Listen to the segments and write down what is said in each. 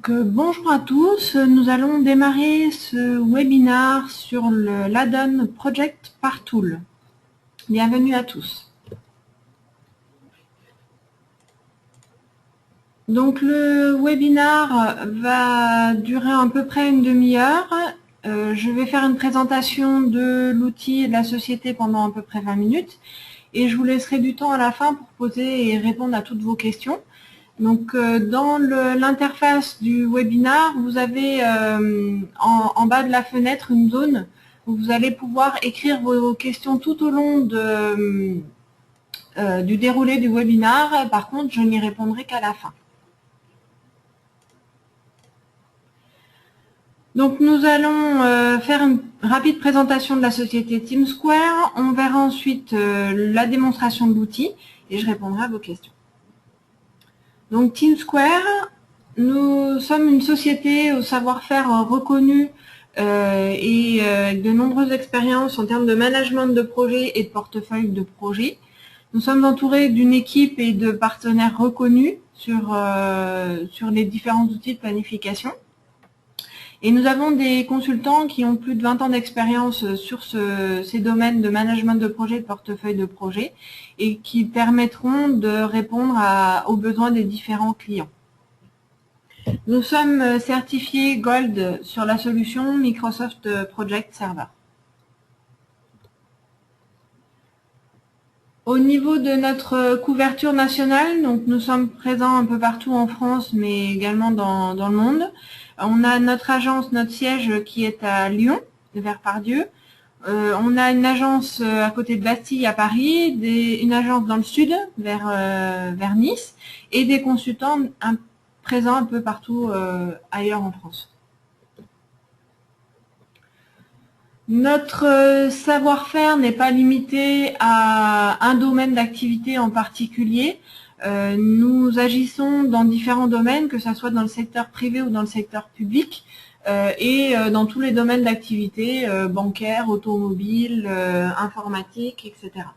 Bonjour à tous, nous allons démarrer ce webinaire sur l'add-on Project Partool. Bienvenue à tous. Donc le webinaire va durer à peu près une demi-heure. Je vais faire une présentation de l'outil et de la société pendant à peu près 20 minutes et je vous laisserai du temps à la fin pour poser et répondre à toutes vos questions. Donc, dans l'interface du webinaire, vous avez en bas de la fenêtre une zone où vous allez pouvoir écrire vos questions tout au long du déroulé du webinaire. Par contre, je n'y répondrai qu'à la fin. Donc, nous allons faire une rapide présentation de la société TeamSquare. On verra ensuite la démonstration de l'outil et je répondrai à vos questions. Donc TeamSquare, nous sommes une société au savoir-faire reconnu et de nombreuses expériences en termes de management de projets et de portefeuille de projets. Nous sommes entourés d'une équipe et de partenaires reconnus sur les différents outils de planification. Et nous avons des consultants qui ont plus de 20 ans d'expérience sur ces domaines de management de projet et de portefeuille de projet et qui permettront de répondre aux besoins des différents clients. Nous sommes certifiés Gold sur la solution Microsoft Project Server. Au niveau de notre couverture nationale, donc nous sommes présents un peu partout en France, mais également dans le monde. On a notre agence, notre siège qui est à Lyon, vers Pardieu. On a une agence à côté de Bastille, à Paris, une agence dans le sud, vers Nice, et des consultants présents un peu partout ailleurs en France. Notre savoir-faire n'est pas limité à un domaine d'activité en particulier. Nous agissons dans différents domaines, que ce soit dans le secteur privé ou dans le secteur public, et dans tous les domaines d'activité, bancaire, automobile, informatique, etc.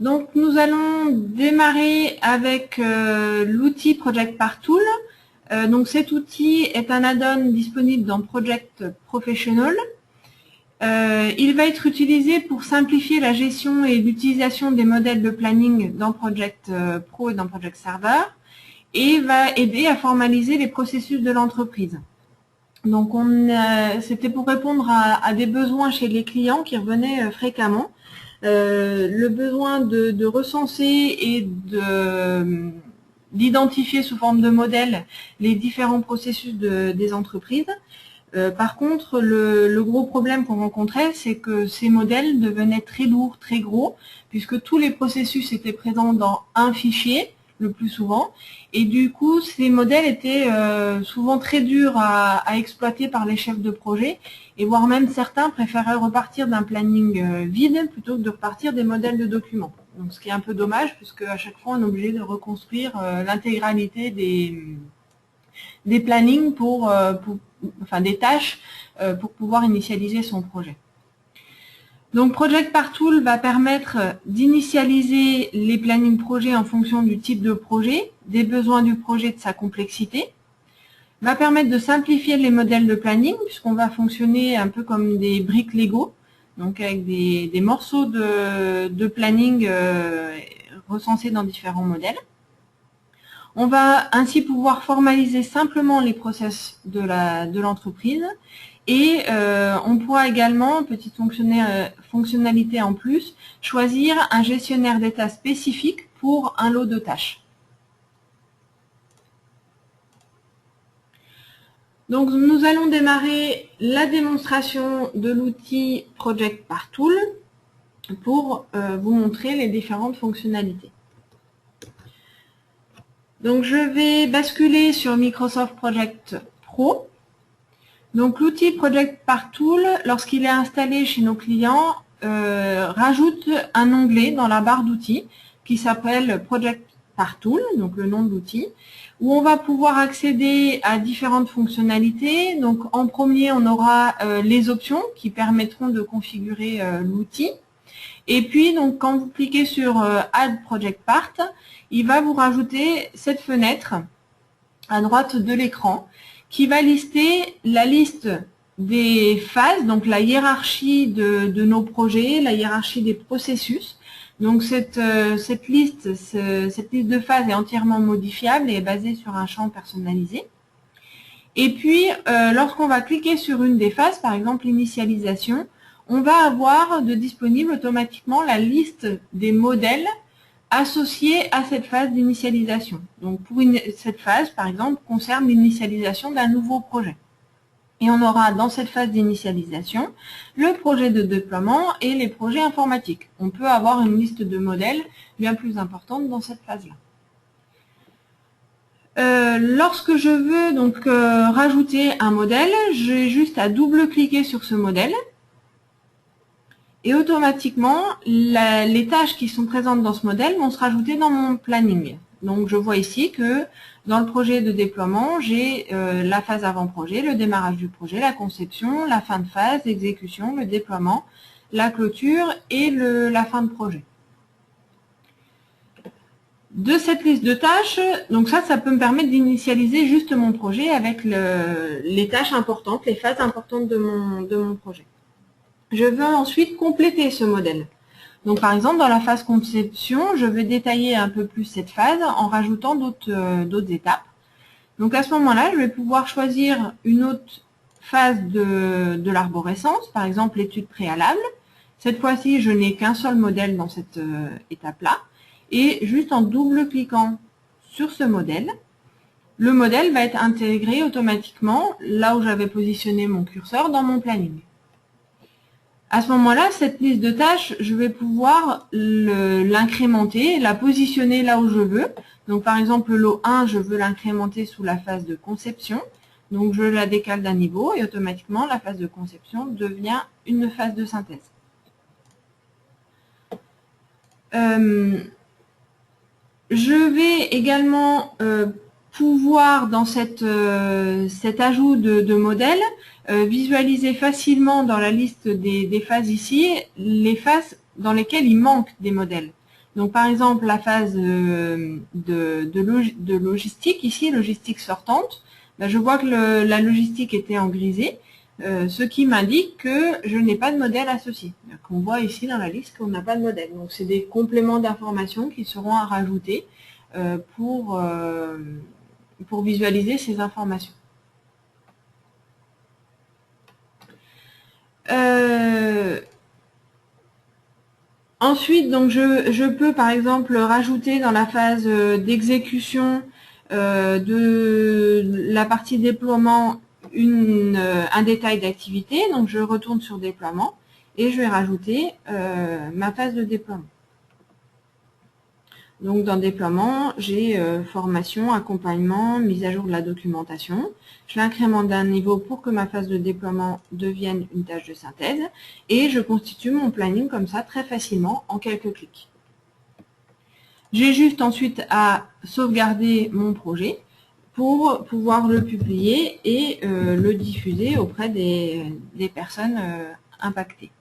Donc nous allons démarrer avec l'outil Project Partool. Donc cet outil est un add-on disponible dans Project Professional. Il va être utilisé pour simplifier la gestion et l'utilisation des modèles de planning dans Project Pro et dans Project Server et va aider à formaliser les processus de l'entreprise. Donc c'était pour répondre à des besoins chez les clients qui revenaient fréquemment. Le besoin de recenser et d'identifier sous forme de modèle les différents processus des entreprises. Par contre, le gros problème qu'on rencontrait, c'est que ces modèles devenaient très lourds, très gros, puisque tous les processus étaient présents dans un fichier, le plus souvent, et du coup, ces modèles étaient souvent très durs à exploiter par les chefs de projet, et voire même certains préféraient repartir d'un planning vide plutôt que de repartir des modèles de documents. Donc, ce qui est un peu dommage, puisque à chaque fois, on est obligé de reconstruire l'intégralité des plannings enfin des tâches pour pouvoir initialiser son projet. Donc Project Partool va permettre d'initialiser les plannings projets en fonction du type de projet, des besoins du projet, de sa complexité, va permettre de simplifier les modèles de planning puisqu'on va fonctionner un peu comme des briques Lego, donc avec des morceaux de planning recensés dans différents modèles. On va ainsi pouvoir formaliser simplement les process de l'entreprise et on pourra également, petite fonctionnalité en plus, choisir un gestionnaire d'état spécifique pour un lot de tâches. Donc nous allons démarrer la démonstration de l'outil Project Partool pour vous montrer les différentes fonctionnalités. Donc je vais basculer sur Microsoft Project Pro. Donc l'outil Project Partool, lorsqu'il est installé chez nos clients, rajoute un onglet dans la barre d'outils qui s'appelle Project Partool, donc le nom de l'outil, où on va pouvoir accéder à différentes fonctionnalités. Donc en premier, on aura les options qui permettront de configurer l'outil. Et puis, donc, quand vous cliquez sur Add Project Part, il va vous rajouter cette fenêtre à droite de l'écran qui va lister la liste des phases, donc la hiérarchie de nos projets, la hiérarchie des processus. Donc cette liste de phases est entièrement modifiable et est basée sur un champ personnalisé. Et puis, lorsqu'on va cliquer sur une des phases, par exemple l'initialisation, on va avoir de disponible automatiquement la liste des modèles associés à cette phase d'initialisation. Donc pour cette phase, par exemple, concerne l'initialisation d'un nouveau projet. Et on aura dans cette phase d'initialisation le projet de déploiement et les projets informatiques. On peut avoir une liste de modèles bien plus importante dans cette phase-là. Lorsque je veux donc rajouter un modèle, j'ai juste à double-cliquer sur ce modèle et automatiquement les tâches qui sont présentes dans ce modèle vont se rajouter dans mon planning. Donc je vois ici que dans le projet de déploiement, j'ai la phase avant-projet, le démarrage du projet, la conception, la fin de phase, l'exécution, le déploiement, la clôture et la fin de projet. De cette liste de tâches, donc ça peut me permettre d'initialiser juste mon projet avec les tâches importantes, les phases importantes de mon projet. Je veux ensuite compléter ce modèle. Donc par exemple, dans la phase conception, je vais détailler un peu plus cette phase en rajoutant d'autres étapes. Donc à ce moment-là, je vais pouvoir choisir une autre phase de l'arborescence, par exemple l'étude préalable. Cette fois-ci, je n'ai qu'un seul modèle dans cette étape-là. Et juste en double-cliquant sur ce modèle, le modèle va être intégré automatiquement là où j'avais positionné mon curseur dans mon planning. À ce moment-là, cette liste de tâches, je vais pouvoir l'incrémenter, la positionner là où je veux. Donc par exemple, le lot 1, je veux l'incrémenter sous la phase de conception. Donc je la décale d'un niveau et automatiquement, la phase de conception devient une phase de synthèse. Je vais également pouvoir, dans cet ajout de modèles, visualiser facilement dans la liste des phases ici, les phases dans lesquelles il manque des modèles. Donc par exemple, la phase de logistique, ici, logistique sortante, ben, je vois que la logistique était en grisé, ce qui m'indique que je n'ai pas de modèle associé. On voit ici dans la liste qu'on n'a pas de modèle. Donc c'est des compléments d'informations qui seront à rajouter pour visualiser ces informations. Ensuite, donc je peux par exemple rajouter dans la phase d'exécution de la partie déploiement un détail d'activité. Donc je retourne sur déploiement et je vais rajouter ma phase de déploiement. Donc dans déploiement, j'ai formation, accompagnement, mise à jour de la documentation. Je l'incrémente d'un niveau pour que ma phase de déploiement devienne une tâche de synthèse et je constitue mon planning comme ça très facilement en quelques clics. J'ai juste ensuite à sauvegarder mon projet pour pouvoir le publier et le diffuser auprès des personnes impactées.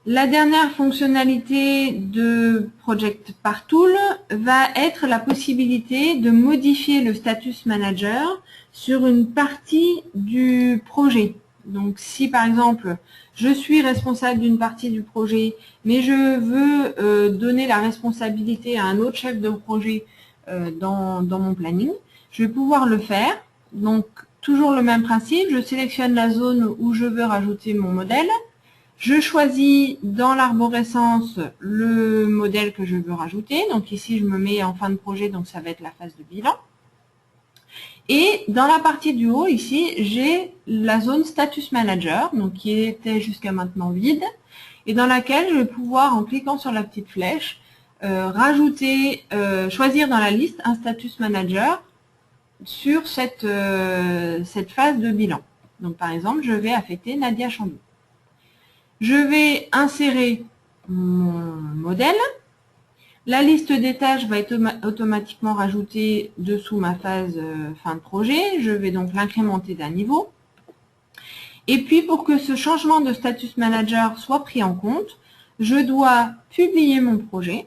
La dernière fonctionnalité de Project Part Tool va être la possibilité de modifier le status manager sur une partie du projet. Donc si par exemple je suis responsable d'une partie du projet, mais je veux donner la responsabilité à un autre chef de projet dans mon planning, je vais pouvoir le faire. Donc toujours le même principe, je sélectionne la zone où je veux rajouter mon modèle. Je choisis dans l'arborescence le modèle que je veux rajouter. Donc ici, je me mets en fin de projet, donc ça va être la phase de bilan. Et dans la partie du haut, ici, j'ai la zone Status Manager, donc qui était jusqu'à maintenant vide, et dans laquelle je vais pouvoir, en cliquant sur la petite flèche, choisir dans la liste un Status Manager sur cette phase de bilan. Donc par exemple, je vais affecter Nadia Chandou. Je vais insérer mon modèle. La liste des tâches va être automatiquement rajoutée dessous ma phase fin de projet. Je vais donc l'incrémenter d'un niveau. Et puis, pour que ce changement de status manager soit pris en compte, je dois publier mon projet.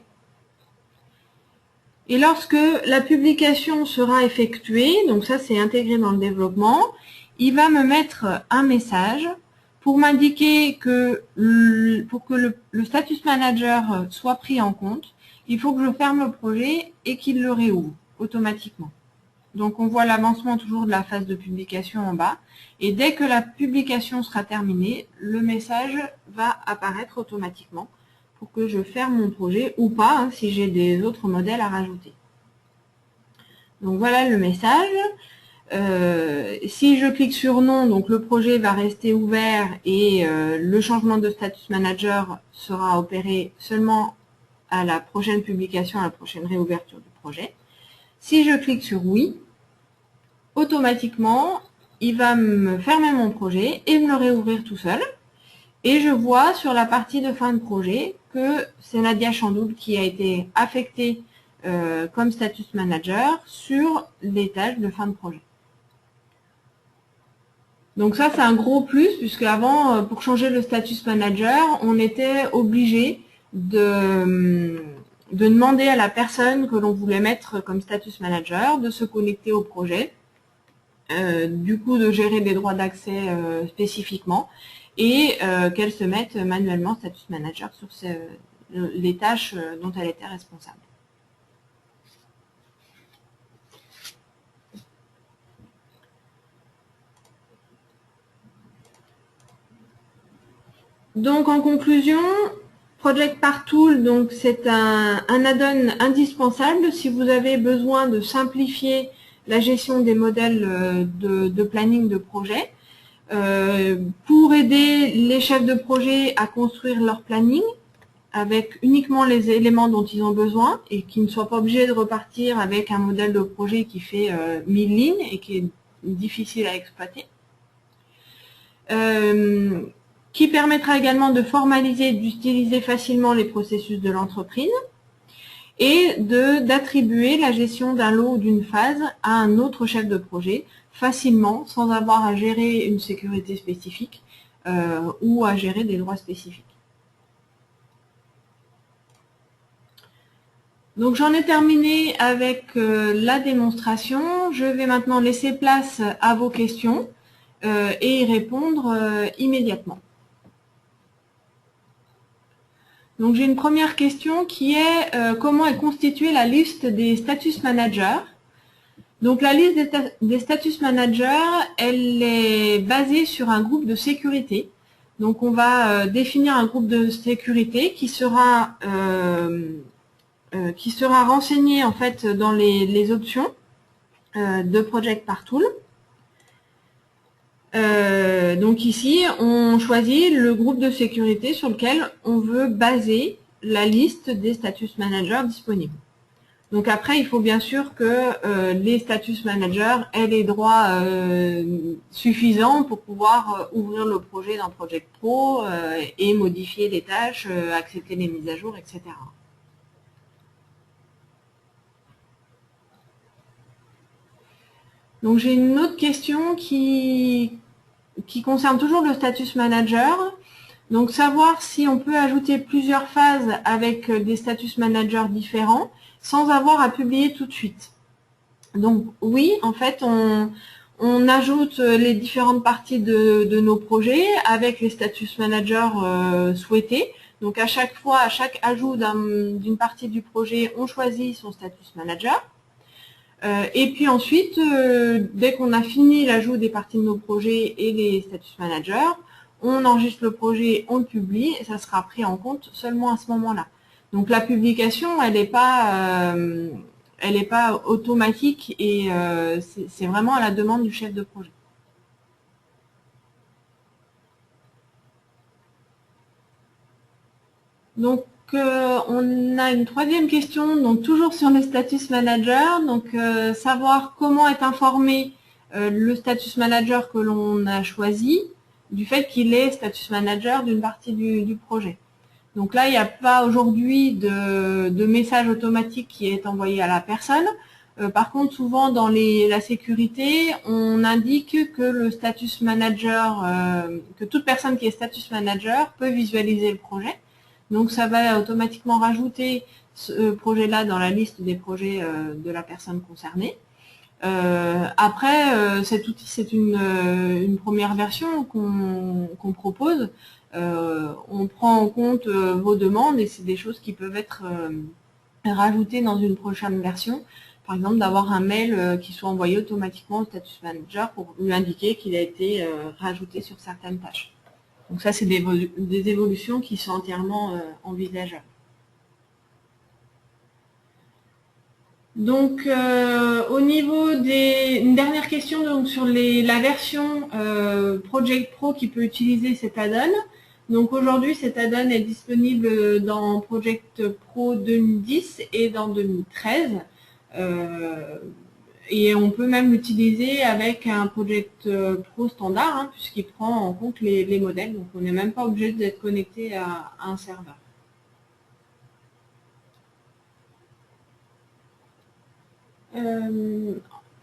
Et lorsque la publication sera effectuée, donc ça c'est intégré dans le développement, il va me mettre un message pour m'indiquer que pour que le status manager soit pris en compte, il faut que je ferme le projet et qu'il le réouvre automatiquement. Donc on voit l'avancement toujours de la phase de publication en bas. Et dès que la publication sera terminée, le message va apparaître automatiquement pour que je ferme mon projet ou pas, hein, si j'ai des autres modèles à rajouter. Donc voilà le message. Si je clique sur non, donc le projet va rester ouvert et le changement de status manager sera opéré seulement à la prochaine publication, à la prochaine réouverture du projet. Si je clique sur oui, automatiquement, il va me fermer mon projet et me le réouvrir tout seul. Et je vois sur la partie de fin de projet que c'est Nadia Chandoul qui a été affectée comme status manager sur les tâches de fin de projet. Donc ça, c'est un gros plus, puisque avant, pour changer le status manager, on était obligé de demander à la personne que l'on voulait mettre comme status manager de se connecter au projet, du coup de gérer les droits d'accès spécifiquement, et qu'elle se mette manuellement status manager sur les tâches dont elle était responsable. Donc en conclusion, Project Partool, donc c'est un add-on indispensable si vous avez besoin de simplifier la gestion des modèles de planning de projet, pour aider les chefs de projet à construire leur planning avec uniquement les éléments dont ils ont besoin et qui ne soient pas obligés de repartir avec un modèle de projet qui fait 1000 lignes et qui est difficile à exploiter. Qui permettra également de formaliser et d'utiliser facilement les processus de l'entreprise et d'attribuer la gestion d'un lot ou d'une phase à un autre chef de projet facilement sans avoir à gérer une sécurité spécifique ou à gérer des droits spécifiques. Donc j'en ai terminé avec la démonstration. Je vais maintenant laisser place à vos questions et y répondre immédiatement. Donc j'ai une première question qui est comment est constituée la liste des status managers. Donc la liste des status managers, elle est basée sur un groupe de sécurité. Donc on va définir un groupe de sécurité qui sera renseigné en fait dans les options de Project Partool. Donc ici, on choisit le groupe de sécurité sur lequel on veut baser la liste des status managers disponibles. Donc après, il faut bien sûr que les status managers aient les droits suffisants pour pouvoir ouvrir le projet dans Project Pro et modifier les tâches, accepter les mises à jour, etc. Donc j'ai une autre question qui concerne toujours le status manager. Donc savoir si on peut ajouter plusieurs phases avec des status managers différents sans avoir à publier tout de suite. Donc oui, en fait, on ajoute les différentes parties de nos projets avec les status managers souhaités. Donc à chaque fois, à chaque ajout d'une partie du projet, on choisit son status manager. Et puis ensuite, dès qu'on a fini l'ajout des parties de nos projets et les status managers, on enregistre le projet, on le publie et ça sera pris en compte seulement à ce moment-là. Donc la publication, elle n'est pas automatique et c'est vraiment à la demande du chef de projet. Donc on a une troisième question, donc toujours sur le status manager, donc savoir comment est informé le status manager que l'on a choisi du fait qu'il est status manager d'une partie du projet. Donc là, il n'y a pas aujourd'hui de message automatique qui est envoyé à la personne. Par contre, souvent dans la sécurité, on indique que le status manager, que toute personne qui est status manager peut visualiser le projet. Donc ça va automatiquement rajouter ce projet-là dans la liste des projets de la personne concernée. Après, cet outil, c'est une première version qu'on propose. On prend en compte vos demandes et c'est des choses qui peuvent être rajoutées dans une prochaine version. Par exemple, d'avoir un mail qui soit envoyé automatiquement au status manager pour lui indiquer qu'il a été rajouté sur certaines tâches. Donc ça, c'est des évolutions qui sont entièrement envisageables. Donc, au niveau une dernière question donc, sur la version Project Pro qui peut utiliser cet add-on. Donc aujourd'hui, cet add-on est disponible dans Project Pro 2010 et dans 2013. Et on peut même l'utiliser avec un Project Pro standard, hein, puisqu'il prend en compte les modèles. Donc on n'est même pas obligé d'être connecté à un serveur.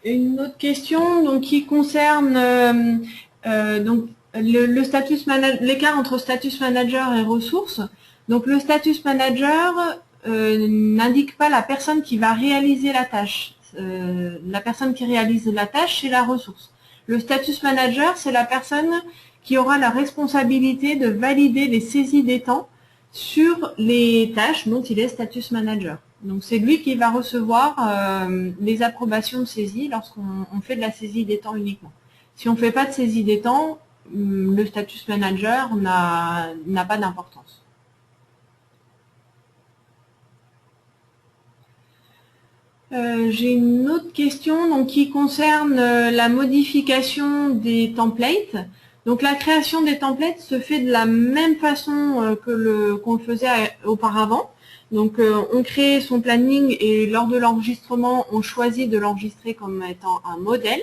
Une autre question donc, qui concerne donc, l'écart entre status manager et ressources. Donc le status manager n'indique pas la personne qui va réaliser la tâche. La personne qui réalise la tâche, c'est la ressource. Le status manager, c'est la personne qui aura la responsabilité de valider les saisies des temps sur les tâches dont il est status manager. Donc c'est lui qui va recevoir les approbations de saisie lorsqu'on fait de la saisie des temps uniquement. Si on ne fait pas de saisie des temps, le status manager n'a pas d'importance. J'ai une autre question donc, qui concerne la modification des templates. Donc la création des templates se fait de la même façon qu'on le faisait auparavant. Donc on crée son planning et lors de l'enregistrement, on choisit de l'enregistrer comme étant un modèle.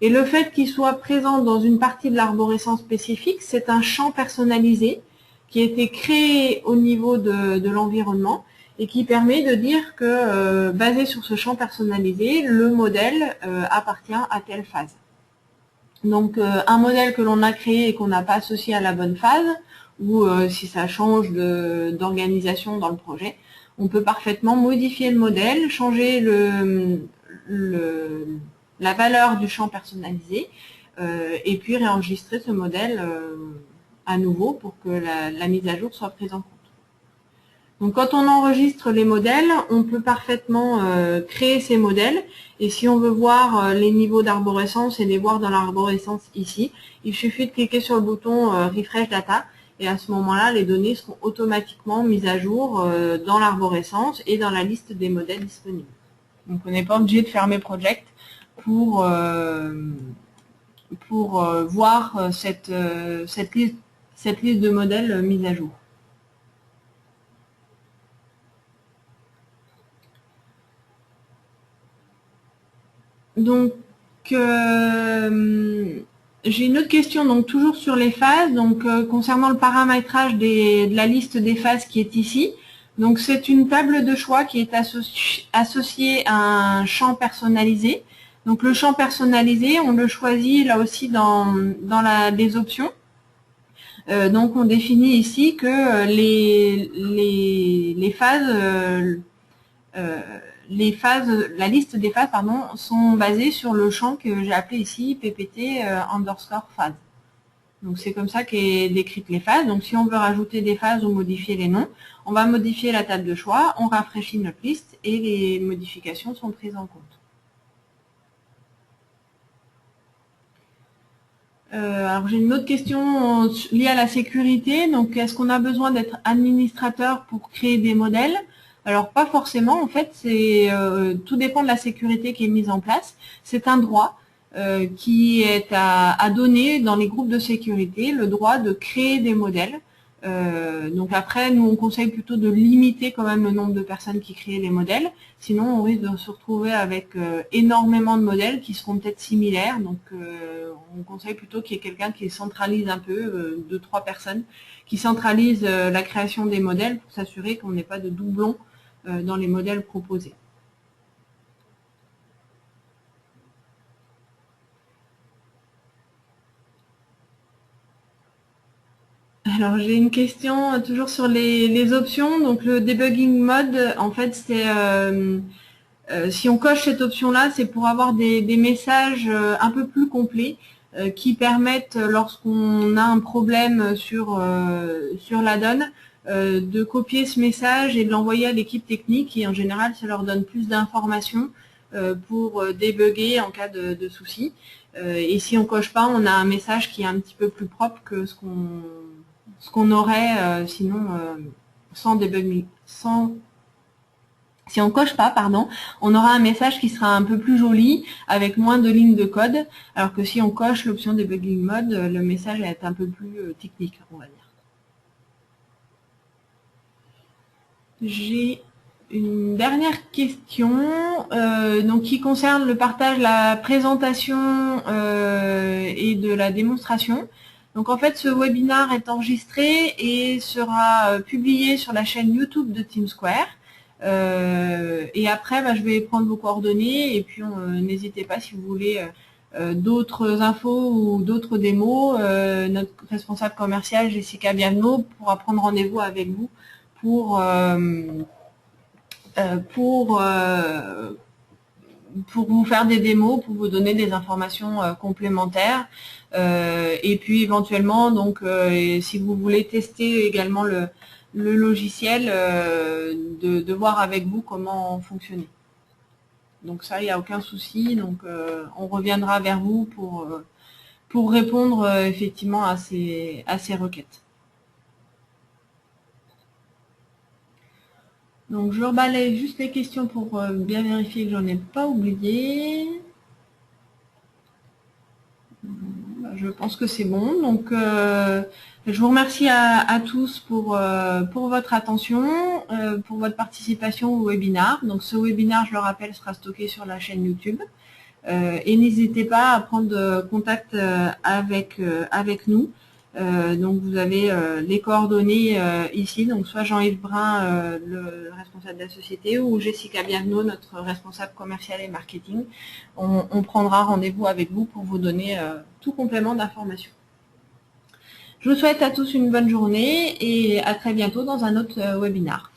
Et le fait qu'il soit présent dans une partie de l'arborescence spécifique, c'est un champ personnalisé qui a été créé au niveau de l'environnement et qui permet de dire que, basé sur ce champ personnalisé, le modèle appartient à telle phase. Donc un modèle que l'on a créé et qu'on n'a pas associé à la bonne phase, ou si ça change d'organisation dans le projet, on peut parfaitement modifier le modèle, changer la valeur du champ personnalisé, et puis réenregistrer ce modèle à nouveau pour que la mise à jour soit prise en compte. Donc quand on enregistre les modèles, on peut parfaitement créer ces modèles. Et si on veut voir les niveaux d'arborescence et les voir dans l'arborescence ici, il suffit de cliquer sur le bouton Refresh Data. Et à ce moment-là, les données seront automatiquement mises à jour dans l'arborescence et dans la liste des modèles disponibles. Donc on n'est pas obligé de fermer Project pour voir cette liste de modèles mise à jour. Donc, j'ai une autre question, donc toujours sur les phases, donc concernant le paramétrage de la liste des phases qui est ici. Donc c'est une table de choix qui est associée à un champ personnalisé. Donc le champ personnalisé, on le choisit là aussi dans les options. Donc on définit ici que les phases la liste des phases sont basées sur le champ que j'ai appelé ici ppt underscore phase. Donc c'est comme ça qu'est décrite les phases. Donc si on veut rajouter des phases ou modifier les noms, on va modifier la table de choix, on rafraîchit notre liste et les modifications sont prises en compte. Alors j'ai une autre question liée à la sécurité. Donc est-ce qu'on a besoin d'être administrateur pour créer des modèles? Alors pas forcément, en fait, tout dépend de la sécurité qui est mise en place. C'est un droit qui est à donner dans les groupes de sécurité, le droit de créer des modèles. Donc après, nous on conseille plutôt de limiter quand même le nombre de personnes qui créent les modèles, sinon on risque de se retrouver avec énormément de modèles qui seront peut-être similaires. Donc on conseille plutôt qu'il y ait quelqu'un qui centralise un peu, 2-3 personnes, qui centralise la création des modèles pour s'assurer qu'on n'ait pas de doublons dans les modèles proposés. Alors j'ai une question toujours sur les options. Donc le debugging mode, en fait, c'est si on coche cette option-là, c'est pour avoir des messages un peu plus complets qui permettent, lorsqu'on a un problème sur la donne, de copier ce message et de l'envoyer à l'équipe technique. Et en général, ça leur donne plus d'informations pour débugger en cas de souci. Et si on coche pas, on a un message qui est un petit peu plus propre que ce qu'on aurait sinon sans debugging, si on coche pas, pardon, on aura un message qui sera un peu plus joli, avec moins de lignes de code, alors que si on coche l'option debugging mode, le message est un peu plus technique, on va dire. J'ai une dernière question donc qui concerne le partage de la présentation et de la démonstration. Donc en fait, ce webinaire est enregistré et sera publié sur la chaîne YouTube de TeamSquare. Et après, je vais prendre vos coordonnées et puis n'hésitez pas si vous voulez d'autres infos ou d'autres démos. Notre responsable commercial, Jessica Bienvenot, pourra prendre rendez-vous avec vous pour vous faire des démos, pour vous donner des informations complémentaires. Et puis éventuellement, donc, si vous voulez tester également le logiciel, de voir avec vous comment fonctionner. Donc ça, il n'y a aucun souci. Donc on reviendra vers vous pour répondre effectivement à ces requêtes. Donc je rebalaye juste les questions pour bien vérifier que j'en ai pas oublié. Je pense que c'est bon. Donc je vous remercie à tous pour votre attention, pour votre participation au webinaire. Donc ce webinaire, je le rappelle, sera stocké sur la chaîne YouTube. Et n'hésitez pas à prendre contact avec nous. Donc vous avez les coordonnées ici, donc soit Jean-Yves Brun, le responsable de la société, ou Jessica Bienvenot, notre responsable commercial et marketing. On prendra rendez-vous avec vous pour vous donner tout complément d'information. Je vous souhaite à tous une bonne journée et à très bientôt dans un autre webinaire.